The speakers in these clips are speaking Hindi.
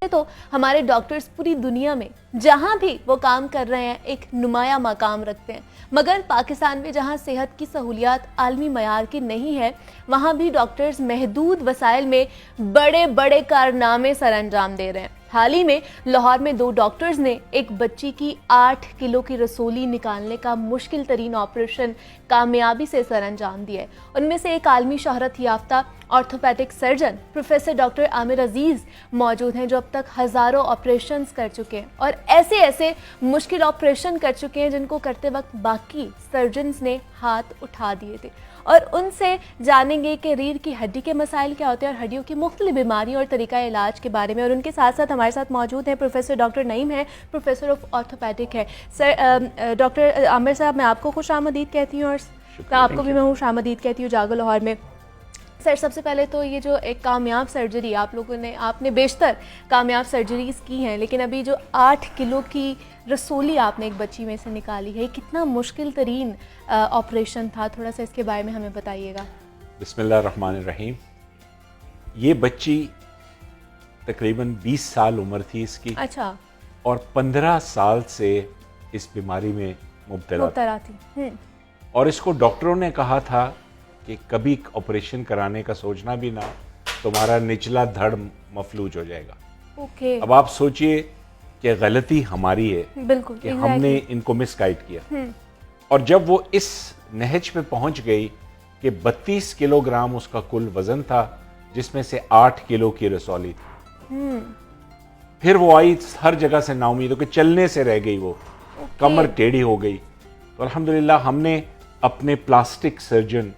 तो हमारे डॉक्टर्स पूरी दुनिया में जहां भी वो काम कर रहे हैं एक नुमाया मकाम रखते हैं, मगर पाकिस्तान में जहां सेहत की सहूलियात आलमी मयार की नहीं है, वहां भी डॉक्टर्स महदूद वसाइल में बड़े बड़े कारनामे सर अंजाम दे रहे हैं। हाल ही में लाहौर में 2 डॉक्टर्स ने एक बच्ची की 8 किलो की रसोली निकालने का मुश्किल तरीन ऑपरेशन कामयाबी से सर अंजाम दिया है। उनमें से एक आलमी शोहरत याफ्ता orthopaedic surgeon professor doctor Aamir Aziz मौजूद हैं, जो अब तक हज़ारों ऑपरेशंस कर चुके हैं और ऐसे ऐसे मुश्किल ऑपरेशन कर चुके हैं जिनको करते वक्त बाकी सर्जन्स ने हाथ उठा दिए थे। और उनसे जानेंगे कि रीढ़ की हड्डी के मसाइल क्या होते हैं और हड्डियों की मुख्तलिफ बीमारियों और तरीका इलाज के बारे में। और उनके साथ साथ हमारे साथ मौजूद हैं प्रोफेसर डॉक्टर नईम है, प्रोफेसर ऑफ ऑर्थोपेडिक है। सर डॉक्टर आमिर साहब, मैं आपको खुश आमदीद कहती हूँ और आपको भी मैं खुश आमदीद कहती हूँ जागो लाहौर में। सर, सबसे पहले तो ये जो एक कामयाब सर्जरी आपने बेशतर कामयाब सर्जरीज़ की हैं, लेकिन अभी जो 8 किलो की रसोली आपने एक बच्ची में से निकाली है, कितना मुश्किल तरीन ऑपरेशन था, थोड़ा सा इसके बारे में हमें बताइएगा। बिस्मिल्लाहिर्रहमानिर्रहीम। ये बच्ची तकरीबन 20 साल उम्र थी इसकी। अच्छा। और 15 साल से इस बीमारी में मुब्तला थी। और इसको डॉक्टरों ने कहा था कि कभी ऑपरेशन कराने का सोचना भी ना, तुम्हारा निचला धड़ मफलूज हो जाएगा। ओके। अब आप सोचिए कि गलती हमारी है। बिल्कुल, कि हमने इनको मिसगाइड किया। और जब वो इस नहज पे पहुंच गई कि 32 किलोग्राम उसका कुल वजन था, जिसमें से 8 किलो की रसौली थी। फिर वो आई हर जगह से नाउमीद होकर, चलने से रह गई, वो कमर टेढ़ी हो गई। तो अल्हम्दुलिल्लाह हमने अपने प्लास्टिक सर्जन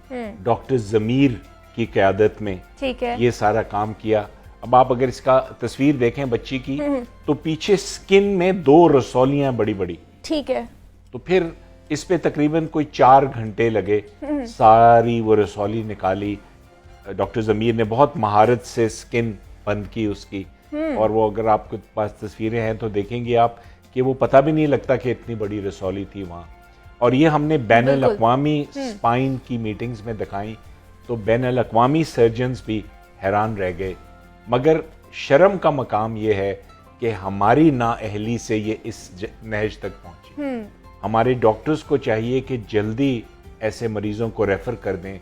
डॉक्टर जमीर की क़यादत में ये सारा काम किया। अब आप अगर इसका तस्वीर देखें बच्ची की, तो पीछे स्किन में 2 रसौलियां बड़ी बड़ी। ठीक है। तो फिर इस पे तकरीबन कोई 4 घंटे लगे, सारी वो रसौली निकाली। डॉक्टर जमीर ने बहुत महारत से स्किन बंद की उसकी। और वो अगर आपके पास तस्वीरें हैं तो देखेंगे आप कि वो पता भी नहीं लगता कि इतनी बड़ी रसौली थी वहाँ। और ये हमने बैनुल अक़वामी स्पाइन की मीटिंग्स में दिखाई, तो बैनुल अक़वामी सर्जन्स भी हैरान रह गए। मगर शर्म का मकाम ये है कि हमारी नाअहली से ये इस नहज तक पहुंची। हमारे डॉक्टर्स को चाहिए कि जल्दी ऐसे मरीजों को रेफर कर दें।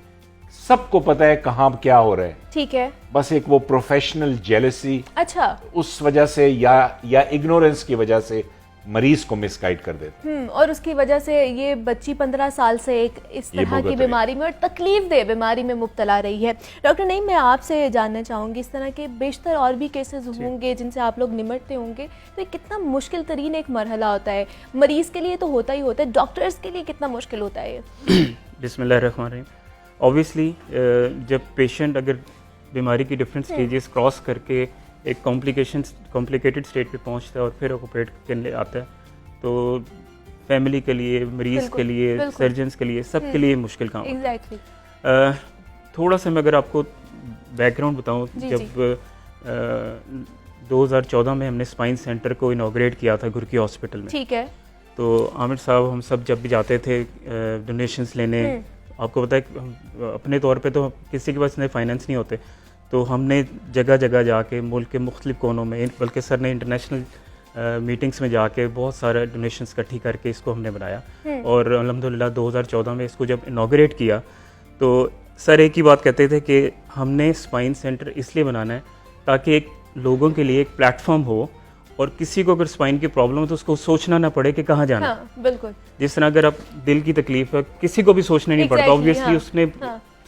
सबको पता है कहाँ क्या हो रहा है। ठीक है। बस एक वो प्रोफेशनल जेलसी, अच्छा, उस वजह से या इग्नोरेंस की वजह से मरीज को मिसगाइड कर देते। और उसकी वजह से ये बच्ची 15 साल से एक इस तरह की बीमारी में और तकलीफ दे बीमारी में मुब्तला रही है। डॉक्टर नईम, मैं आपसे जानना चाहूँगी, इस तरह के बेशतर और भी केसेस होंगे जिनसे आप लोग निमटते होंगे, तो ये कितना मुश्किल तरीन एक मरहला होता है। मरीज़ के लिए तो होता ही होता है, डॉक्टर्स के लिए कितना मुश्किल होता है ये? बिस्मिल्लाहिर्रहमानिर्रहीम। ऑब्वियसली जब पेशेंट अगर बीमारी की डिफरेंट स्टेजेस क्रॉस करके एक कॉम्प्लिकेटेड स्टेट पे पहुंचता है और फिर ऑपरेट करने आता है, तो फैमिली के लिए, मरीज़ के लिए, सर्जन्स के लिए, सब के लिए मुश्किल काम है। एग्जैक्टली। थोड़ा सा मैं अगर आपको बैकग्राउंड बताऊं, जब 2014 में हमने स्पाइन सेंटर को इनॉग्रेट किया था गुरकी हॉस्पिटल में। ठीक है। तो आमिर साहब, हम सब जब भी जाते थे डोनेशंस लेने, आपको पता है अपने तौर पे तो किसी के पास इतने फाइनेंस नहीं होते, तो हमने जगह जगह जाके मुल्क के मुख्तलिफ कोनों में, बल्कि सर ने इंटरनेशनल मीटिंग्स में जाके बहुत सारे डोनेशंस इकट्ठी करके इसको हमने बनाया। और अल्हम्दुलिल्लाह 2014 में इसको जब इनॉग्रेट किया, तो सर एक ही बात कहते थे कि हमने स्पाइन सेंटर इसलिए बनाना है ताकि एक लोगों के लिए एक प्लेटफॉर्म हो, और किसी को अगर स्पाइन की प्रॉब्लम हो तो उसको सोचना ना पड़े कि कहाँ जाना। हाँ, बिल्कुल। जिस तरह अगर आप दिल की तकलीफ है, किसी को भी सोचना नहीं पड़ता, ऑब्वियसली उसने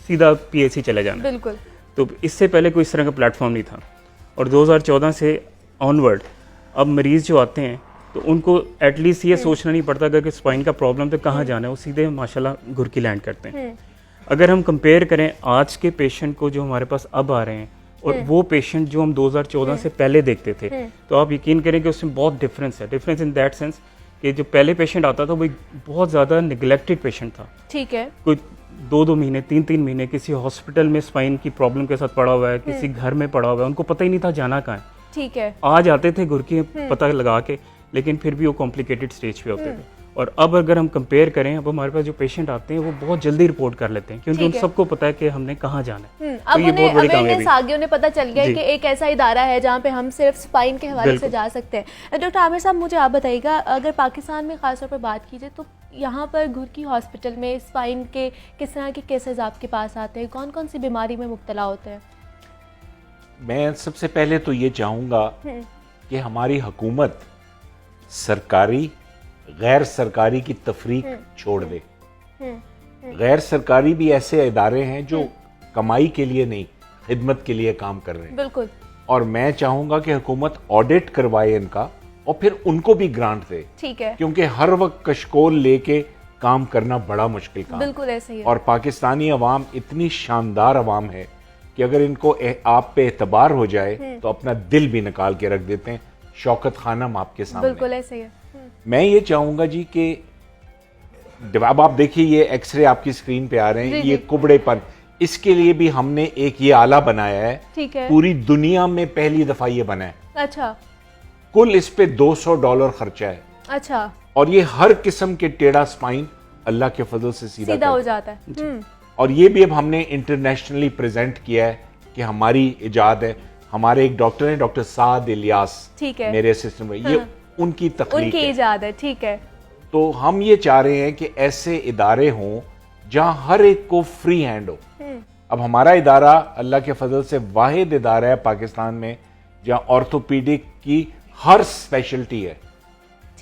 सीधा PHC चले जाना। बिल्कुल। तो इससे पहले कोई इस तरह का प्लेटफॉर्म नहीं था। और 2014 से ऑनवर्ड अब मरीज़ जो आते हैं तो उनको एटलीस्ट ये सोचना नहीं पड़ता अगर स्पाइन का प्रॉब्लम तो कहाँ जाना है, वो सीधे माशाल्लाह गुरकी लैंड करते हैं। अगर हम कंपेयर करें आज के पेशेंट को जो हमारे पास अब आ रहे हैं और वो पेशेंट जो हम 2014 से पहले देखते थे, तो आप यकीन करें कि उसमें बहुत डिफरेंस है। डिफरेंस इन दैट सेंस कि जो पहले पेशेंट आता था वो बहुत ज़्यादा निगलेक्टेड पेशेंट था। ठीक है। कोई 2-2 महीने 3-3 महीने किसी हॉस्पिटल में स्पाइन की प्रॉब्लम के साथ पड़ा हुआ है, किसी घर में पड़ा हुआ है, उनको पता ही नहीं था जाना कहाँ है। ठीक है। आज आते थे गुरकी पता लगा के, लेकिन फिर भी वो कॉम्प्लिकेटेड स्टेज पे होते थे। और अब अगर हम कंपेयर करें, अब हमारे पास जो पेशेंट आते हैं वो बहुत जल्दी रिपोर्ट कर लेते हैं, क्योंकि उन सबको पता है कि हमने कहाँ जाना है। अब ये बहुत बड़ी कामयाबी अवेयरनेस आ गई, उन्हें पता चल गया है कि एक ऐसा इदारा है जहाँ पे हम सिर्फ स्पाइन के हवाले से जा सकते हैं। डॉक्टर आमिर साहब, मुझे आप बताइएगा, अगर पाकिस्तान में खासतौर पर बात की जाए तो यहाँ पर घुर्की हॉस्पिटल में स्पाइन के किस तरह के केसेस आपके पास आते हैं, कौन कौन सी बीमारी में मुब्तला होते हैं? मैं सबसे पहले तो ये चाहूँगा कि हमारी हुकूमत सरकारी गैर सरकारी की तफरीक छोड़ दे। गैर सरकारी भी ऐसे इदारे हैं जो कमाई के लिए नहीं, खिदमत के लिए काम कर रहे हैं। बिल्कुल। और मैं चाहूंगा कि हुकूमत ऑडिट करवाए इनका और फिर उनको भी ग्रांट दे। ठीक है। क्योंकि हर वक्त कशकोल लेके काम करना बड़ा मुश्किल काम। बिल्कुल ऐसे ही है। और पाकिस्तानी अवाम इतनी शानदार अवाम है कि अगर इनको आप पे एतबार हो जाए तो अपना दिल भी निकाल के रख देते हैं। शौकत खानम आपके सामने। बिल्कुल ऐसे ही है। मैं ये चाहूंगा जी कि अब आप देखिए, ये एक्सरे आपकी स्क्रीन पे आ रहे हैं, ये कुबड़ेपन, इसके लिए भी हमने एक ये आला बनाया है। ठीक है। पूरी दुनिया में पहली दफा ये बना है। अच्छा। कुल इस पे $200 खर्चा है। अच्छा। और ये हर किस्म के टेढ़ा स्पाइन अल्लाह के फजल से सीधा हो जाता है। और ये भी अब हमने इंटरनेशनली प्रेजेंट किया है कि हमारी इजाद है। हमारे एक डॉक्टर हैं, डॉक्टर साद इलियास, ठीक है, मेरे असिस्टेंट में, ये उनकी तकलीफ, उनकी इजाद है। ठीक है। तो हम ये चाह रहे हैं कि ऐसे इदारे हों जहां हर एक को फ्री हैंड हो। अब हमारा इदारा अल्लाह के फजल से वाहिद इदारा है पाकिस्तान में जहां ऑर्थोपीडिक की हर स्पेशलिटी है।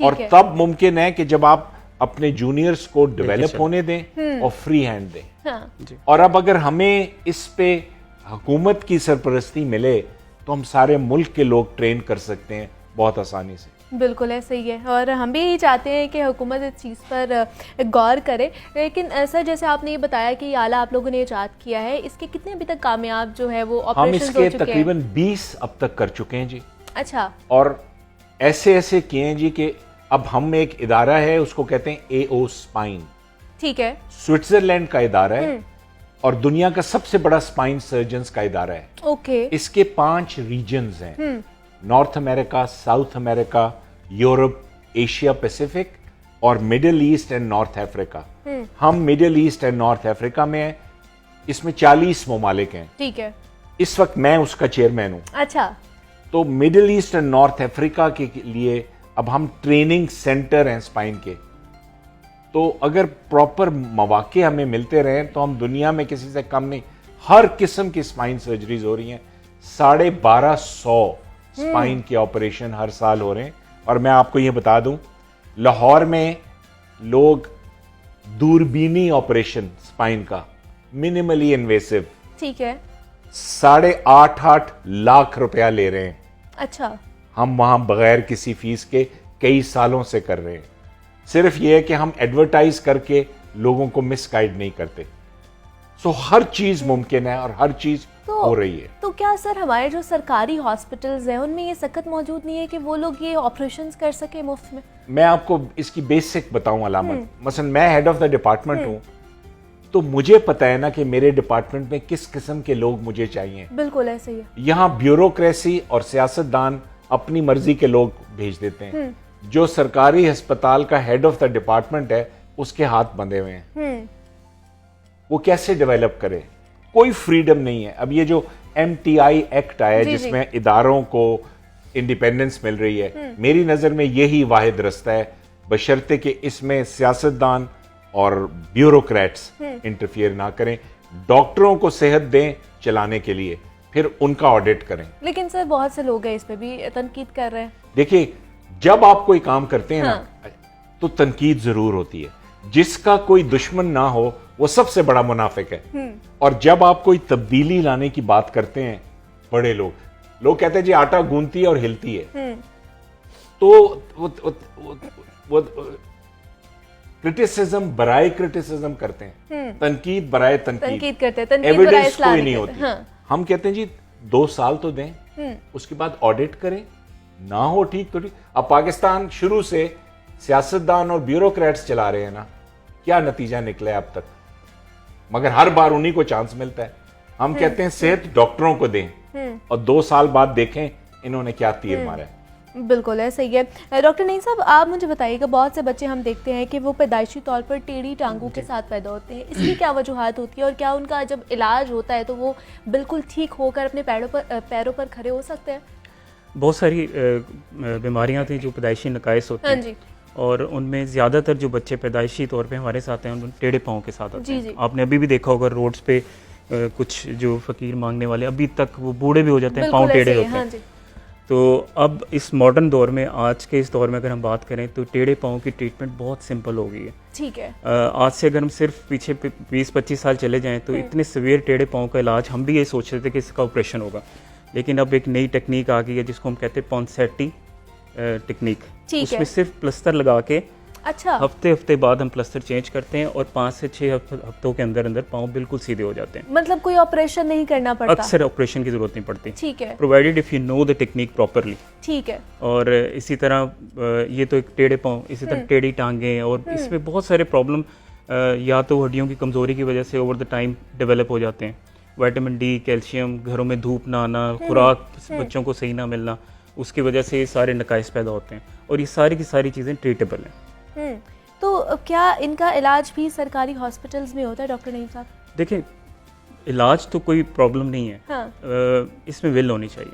और तब मुमकिन है कि जब आप अपने जूनियर्स को डेवलप होने दें और फ्री हैंड दें। हाँ। और अब अगर हमें इस पे हुकूमत की सरपरस्ती मिले तो हम सारे मुल्क के लोग ट्रेन कर सकते हैं बहुत आसानी से। बिल्कुल ऐसे ही है, और हम भी यही चाहते हैं कि हुकूमत इस चीज़ पर गौर करे। लेकिन सर, जैसे आपने ये बताया कि ये आला आप लोगों ने इजाद किया है, इसके कितने अभी तक कामयाब जो है वो हम ऑपरेशन हो चुके हैं? इसके तकरीबन 20 अब तक कर चुके हैं जी। अच्छा। और ऐसे ऐसे किए हैं जी कि अब हम एक इदारा है, उसको कहते हैं AO स्पाइन। ठीक है। स्विट्जरलैंड का इदारा है और दुनिया का सबसे बड़ा स्पाइन सर्जन्स का इदारा है। ओके। इसके 5 रीजन्स हैं, North America, South America, Europe, Asia Pacific और Middle East and North Africa. हम Middle East and North Africa में हैं। इसमें 40 ममालिक हैं। ठीक है। इस वक्त मैं उसका चेयरमैन हूं। अच्छा। तो middle East and North Africa के लिए अब हम ट्रेनिंग सेंटर हैं स्पाइन के। तो अगर प्रॉपर मौके हमें मिलते रहें तो हम दुनिया में किसी से कम नहीं। हर किस्म की स्पाइन सर्जरीज हो रही हैं। 1250 स्पाइन के ऑपरेशन हर साल हो रहे हैं। और मैं आपको ये बता दूं, लाहौर में लोग दूरबीनी ऑपरेशन स्पाइन का, मिनिमली इन्वेसिव, ठीक है, 8.5 लाख रुपया ले रहे हैं। अच्छा। हम वहां बगैर किसी फीस के कई सालों से कर रहे हैं। सिर्फ ये है कि हम एडवर्टाइज करके लोगों को मिसगाइड नहीं करते। सो हर चीज मुमकिन है और हर चीज हो रही है। तो क्या सर, हमारे जो सरकारी हॉस्पिटल्स हैं उनमें ये सख्त मौजूद नहीं है कि वो लोग ये ऑपरेशंस कर सके मुफ्त में? मैं आपको इसकी बेसिक बताऊं अलामत। मसलन मैं हेड ऑफ द डिपार्टमेंट हूं, तो मुझे पता है ना कि मेरे डिपार्टमेंट में किस किस्म के लोग मुझे चाहिए। बिल्कुल ऐसे ही है। यहाँ ब्यूरोक्रेसी और सियासतदान अपनी मर्जी के लोग भेज देते हैं। जो सरकारी अस्पताल का हेड ऑफ द डिपार्टमेंट है उसके हाथ बंधे हुए हैं। वो कैसे डेवलप करे? कोई फ्रीडम नहीं है। अब ये जो MTI एक्ट आया जिसमें इदारों को इंडिपेंडेंस मिल रही है, मेरी नजर में यही वाहिद रास्ता है, बशर्ते कि इसमें सियासतदान और ब्यूरोक्रेट्स इंटरफियर ना करें। डॉक्टरों को सेहत दें चलाने के लिए, फिर उनका ऑडिट करें। लेकिन सर, बहुत से लोग हैं इस पे भी तनकीद कर रहे हैं। देखिए, जब आप कोई काम करते हैं ना, तो तनकीद जरूर होती है। जिसका कोई दुश्मन ना हो वो सबसे बड़ा मुनाफिक है। और जब आप कोई तब्दीली लाने की बात करते हैं, बड़े लोग कहते हैं जी आटा गूंथती है और हिलती है। तो वो क्रिटिसिज्म बराए क्रिटिसिज्म करते हैं, तनकीद बराए तनकीद करते हैं, एविडेंस कोई नहीं होती। हम कहते हैं जी 2 साल तो दें, उसके बाद ऑडिट करें, ना हो ठीक तो ठीक। अब पाकिस्तान शुरू से सियासतदान और ब्यूरोक्रेट्स चला रहे हैं ना, क्या नतीजा निकला है अब तक? मगर हर बार उन्हीं को चांस मिलता है। हम कहते हैं सेहत डॉक्टरों को दें और 2 साल बाद देखें इन्होंने क्या तीर मारा है। बिल्कुल है, सही है। डॉक्टर नईम साहब, आप मुझे बताइएगा, बहुत से बच्चे हम देखते हैं कि वो पैदाइशी तौर पर टेढ़ी टांगों के साथ पैदा होते हैं, इसकी क्या वजूहत होती है और क्या उनका जब इलाज होता है तो वो बिल्कुल ठीक होकर अपने पैरों पर खड़े हो सकते हैं? बहुत सारी बीमारियां थी जो पैदाइशी नकाइस होते हाँ हैं, जी। और उनमें ज़्यादातर जो बच्चे पैदाइशी तौर पे हमारे साथ हैं उन टेढ़े पाँव के साथ आते जी, हैं। जी। आपने अभी भी देखा होगा रोड्स पे कुछ जो फ़कीर मांगने वाले अभी तक वो बूढ़े भी हो जाते हैं, पाँव बिल्कुल टेढ़े ऐसे ही, होते हाँ हैं। जी। तो अब इस मॉडर्न दौर में, आज के इस दौर में अगर हम बात करें तो टेढ़े पाँव की ट्रीटमेंट बहुत सिंपल हो गई है। ठीक है। आज से अगर हम सिर्फ पीछे 20-25 साल चले जाएं तो इतने सीवियर टेढ़े पाँव का इलाज हम भी ये सोच रहे थे कि इसका ऑपरेशन होगा, लेकिन अब एक नई टेक्निक आ गई है जिसको हम कहते हैं पॉन्सेटी टेक्निक। ठीक उसमें है। सिर्फ प्लस्तर लगा के अच्छा। हफ्ते बाद हम प्लस्तर चेंज करते हैं और 5 से 6 हफ्तों के अंदर अंदर पाँव बिल्कुल सीधे हो जाते हैं। मतलब कोई ऑपरेशन नहीं करना पड़ता? अक्सर ऑपरेशन की जरूरत नहीं पड़ती, ठीक है। Provided if you know the technique properly. ठीक है। और इसी तरह ये तो एक टेढ़े पाँव, इसी तरह टेढ़ी टांगें, और इसमें बहुत सारे प्रॉब्लम या तो हड्डियों की कमज़ोरी की वजह से ओवर द टाइम डेवलप हो जाते हैं। विटामिन डी, कैल्शियम, घरों में धूप ना आना, खुराक बच्चों को सही ना मिलना, उसकी वजह से ये सारे नकाइस पैदा होते हैं, और ये सारी की सारी चीज़ें ट्रीटेबल हैं। तो क्या इनका इलाज भी सरकारी हॉस्पिटल्स में होता है डॉक्टर नईम साहब? देखिए, इलाज तो कोई प्रॉब्लम नहीं है, हाँ। इसमें विल होनी चाहिए।